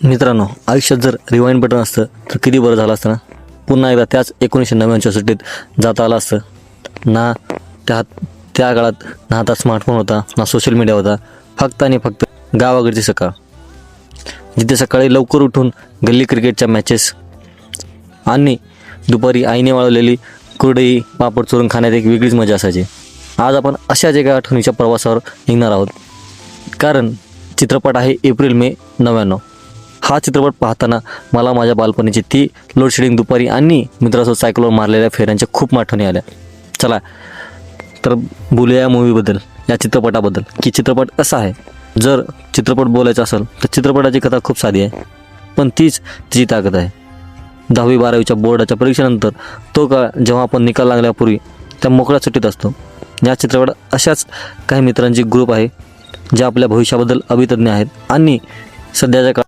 मित्रांनो, आयुष्यात जर रिवाइंड बटन असतं तर किती बरं झालं असतं ना. पुन्हा एकदा त्याच 1999च्या सुट्टीत जाता आलं असतं. ना त्या काळात ना हातात स्मार्टफोन होता, ना सोशल मीडिया होता. फक्त आणि फक्त गावाकडची सकाळ, जिथे सकाळी लवकर उठून गल्ली क्रिकेटच्या मॅचेस आणि दुपारी आईने वाळवलेली कुरडई पापड चुरून खाण्यात एक वेगळीच मजा असायची. आज आपण अशाच एका आठवणीच्या प्रवासावर निघणार आहोत. कारण चित्रपट आहे एप्रिल मे 99. हा चित्रपट पाहताना मला माझ्या बालपणीची ती लोडशेडिंग दुपारी आणि मित्रासोबत सायकलवर मारलेल्या फेऱ्यांच्या खूप आठवणी आल्या. चला तर बोलूया या मूवीबद्दल, या चित्रपटाबद्दल, की चित्रपट कसा आहे. जर चित्रपट बोलायचा असेल तर चित्रपटाची कथा खूप साधी आहे, पण तीच तिची ताकद आहे. 10वी-12वीच्या बोर्डाच्या परीक्षेनंतर तो काळ जेव्हा आपण निकाल लागल्यापूर्वी त्या मोकळ्या सुट्टीत असतो. या चित्रपटात अशाच काही मित्रांची ग्रुप आहे जे आपल्या भविष्याबद्दल अभितज्ञ आहेत आणि सध्याच्या